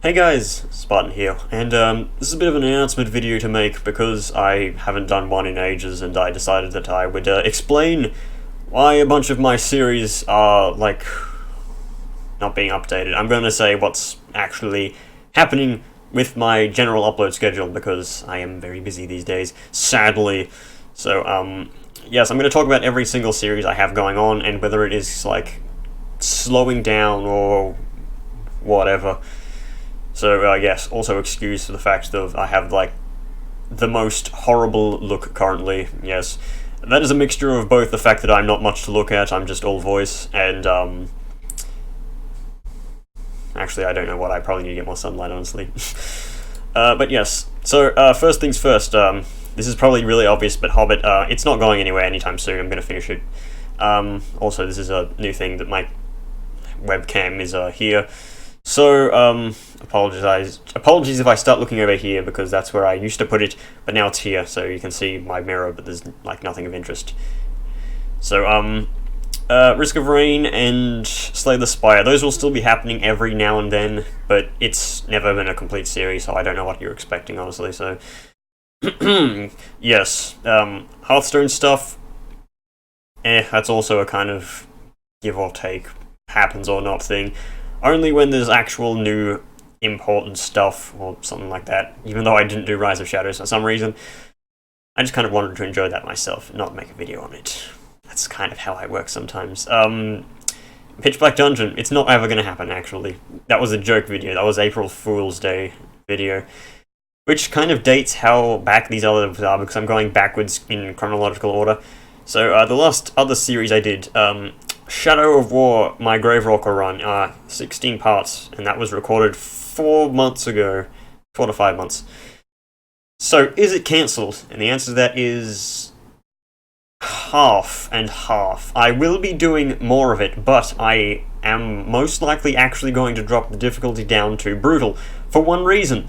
Hey guys, Spartan here, and this is a bit of an announcement video to make because I haven't done one in ages and I decided that I would explain why a bunch of my series are, not being updated. I'm going to say what's actually happening with my general upload schedule because I am very busy these days, sadly. So, yes, I'm going to talk about every single series I have going on and whether it is, slowing down or whatever. So, yes, also excuse for the fact that I have, the most horrible look currently, yes. That is a mixture of both the fact that I'm not much to look at, I'm just all voice, and, actually, I don't know what, I probably need to get more sunlight, honestly. But yes, so, first things first, this is probably really obvious, but Hobbit, it's not going anywhere anytime soon, I'm gonna finish it. Also, this is a new thing that my webcam is, here. So, apologies if I start looking over here, because that's where I used to put it, but now it's here, so you can see my mirror, but there's, nothing of interest. So, Risk of Rain and Slay the Spire, those will still be happening every now and then, but it's never been a complete series, so I don't know what you're expecting, honestly, so... Yes, Hearthstone stuff, that's also a kind of give or take, happens or not thing. Only when there's actual new important stuff or something like that, even though I didn't do Rise of Shadows for some reason. I just kind of wanted to enjoy that myself and not make a video on it. That's kind of how I work sometimes. Pitch Black Dungeon, it's not ever going to happen, actually. That was a joke video, that was April Fool's Day video. Which kind of dates how back these others are, because I'm going backwards in chronological order. So, the last other series I did, Shadow of War, my Gravewalker run, 16 parts, and that was recorded 4 months ago. 4 to 5 months. So, is it cancelled? And the answer to that is... half and half. I will be doing more of it, but I am most likely actually going to drop the difficulty down to Brutal, for one reason.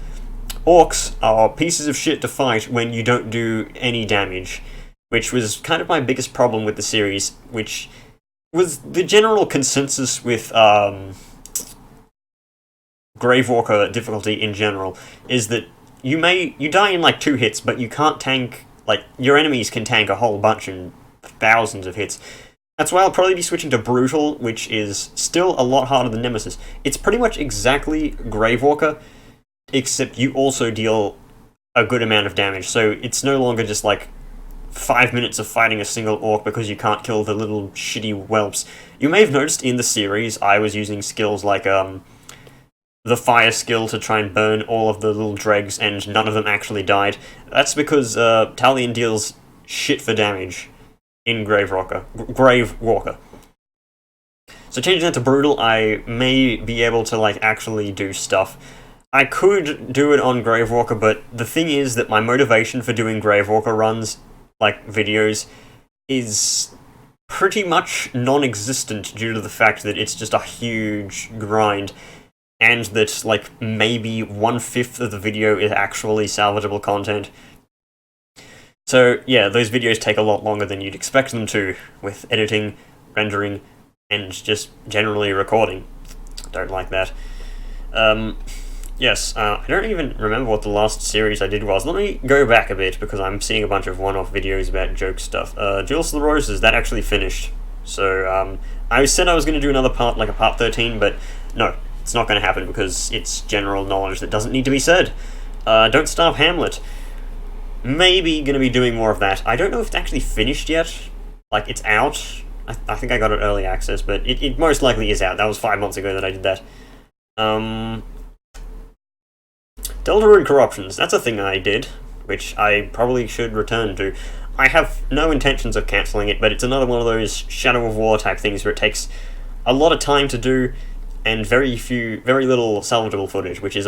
Orcs are pieces of shit to fight when you don't do any damage, which was kind of my biggest problem with the series, which... was the general consensus with Gravewalker difficulty in general is that you die in 2 hits, but you can't tank, your enemies can tank a whole bunch and thousands of hits. That's why I'll probably be switching to Brutal, which is still a lot harder than Nemesis. It's pretty much exactly Gravewalker, except you also deal a good amount of damage, so it's no longer just 5 minutes of fighting a single orc because you can't kill the little shitty whelps. You may have noticed in the series I was using skills like the fire skill to try and burn all of the little dregs and none of them actually died. That's because Talion deals shit for damage in Gravewalker. So changing that to Brutal, I may be able to actually do stuff. I could do it on Gravewalker, but the thing is that my motivation for doing Gravewalker runs videos is pretty much non-existent due to the fact that it's just a huge grind and that maybe 1/5 of the video is actually salvageable content. So yeah, those videos take a lot longer than you'd expect them to, with editing, rendering, and just generally recording. Don't like that. Yes, I don't even remember what the last series I did was. Let me go back a bit, because I'm seeing a bunch of one-off videos about joke stuff. Duels of the Roses, that actually finished. So, I said I was going to do another part, a part 13, but no, it's not going to happen, because it's general knowledge that doesn't need to be said. Don't Starve Hamlet. Maybe going to be doing more of that. I don't know if it's actually finished yet. It's out. I think I got it early access, but it most likely is out. That was 5 months ago that I did that. Deltarune Corruptions, that's a thing I did, which I probably should return to. I have no intentions of cancelling it, but it's another one of those Shadow of War type things where it takes a lot of time to do, and very little salvageable footage, which is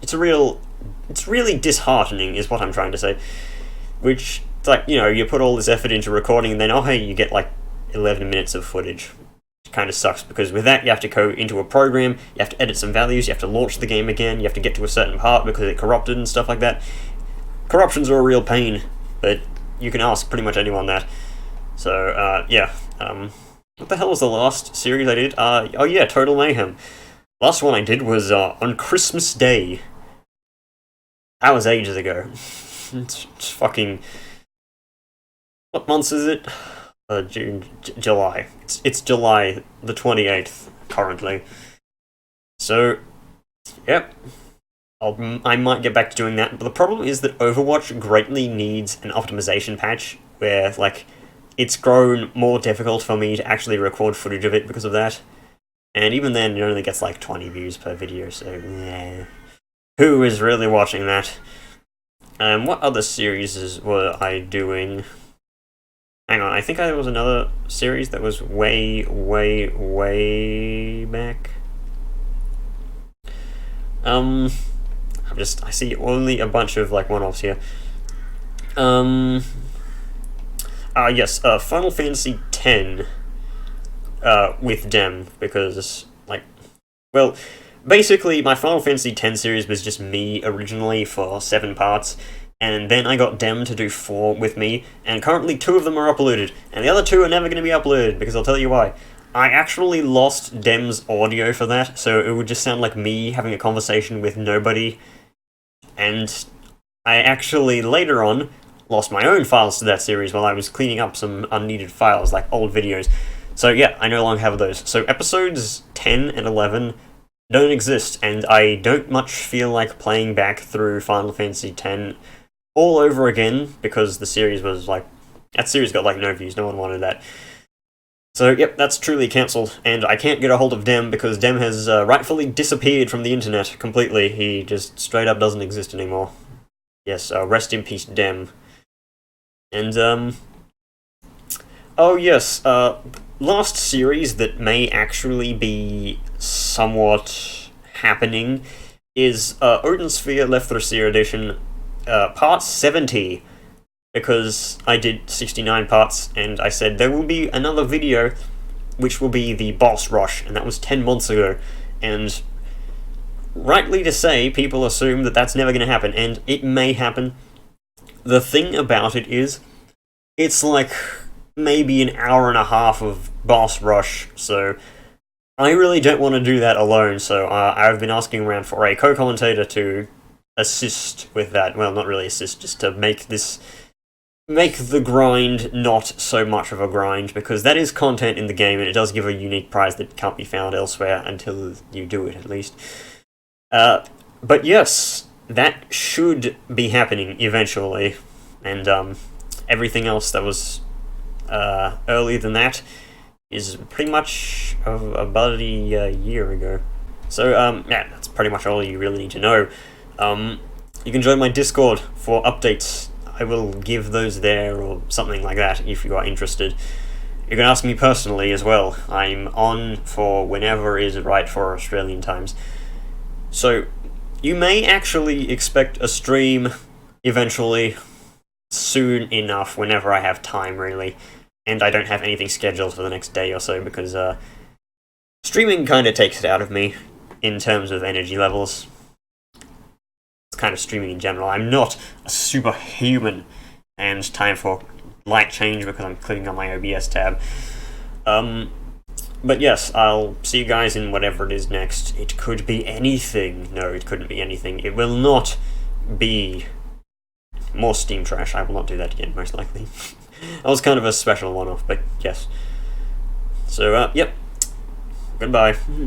it's really disheartening, is what I'm trying to say. Which, it's you put all this effort into recording, and then, oh hey, you get 11 minutes of footage. Kind of sucks, because with that you have to go into a program, you have to edit some values, you have to launch the game again, you have to get to a certain part because it corrupted and stuff like that. Corruptions are a real pain, but you can ask pretty much anyone that. So, yeah. What the hell was the last series I did? Oh yeah, Total Mayhem. Last one I did was on Christmas Day. That was ages ago. It's fucking... What month is it? June, July. It's July the 28th, currently. So, yep. I might get back to doing that, but the problem is that Overwatch greatly needs an optimization patch, where, like, it's grown more difficult for me to actually record footage of it because of that. And even then, it only gets like 20 views per video, so yeah. Who is really watching that? What other series were I doing? Hang on, I think there was another series that was way back. I see only a bunch of like one-offs here. Yes, Final Fantasy X, with Dem, because, like, well, basically, my Final Fantasy X series was just me originally for 7 parts, and then I got Dem to do 4 with me, and currently 2 of them are uploaded, and the other 2 are never going to be uploaded, because I'll tell you why. I actually lost Dem's audio for that, so it would just sound like me having a conversation with nobody, and I actually, later on, lost my own files to that series while I was cleaning up some unneeded files, like old videos. So yeah, I no longer have those. So episodes 10 and 11 don't exist, and I don't much feel like playing back through Final Fantasy X all over again, because the series was like... That series got like no views, no one wanted that. So yep, that's truly cancelled, and I can't get a hold of Dem because Dem has rightfully disappeared from the internet completely. He just straight up doesn't exist anymore. Yes, rest in peace, Dem. And, oh yes, last series that may actually be somewhat happening is Odin Sphere Lefthrasir Edition, part 70, because I did 69 parts, and I said there will be another video, which will be the boss rush, and that was 10 months ago, and rightly to say, people assume that that's never going to happen, and it may happen. The thing about it is, it's like maybe an hour and a half of boss rush, so I really don't want to do that alone, so I've been asking around for a co-commentator to assist with that. Well, not really assist, just to make the grind not so much of a grind, because that is content in the game, and it does give a unique prize that can't be found elsewhere until you do it, at least. But yes, that should be happening eventually, and everything else that was earlier than that is pretty much about a year ago. So yeah, that's pretty much all you really need to know. You can join my Discord for updates. I will give those there or something like that if you are interested. You can ask me personally as well. I'm on for whenever is right for Australian times. So you may actually expect a stream eventually, soon enough, whenever I have time, really. And I don't have anything scheduled for the next day or so, because streaming kind of takes it out of me in terms of energy levels. It's kind of streaming in general. I'm not a superhuman, and time for light change because I'm clicking on my OBS tab. But yes, I'll see you guys in whatever it is next. It could be anything. No, it couldn't be anything. It will not be more Steam Trash. I will not do that again, most likely. That was kind of a special one-off, but yes. So, yep. Goodbye.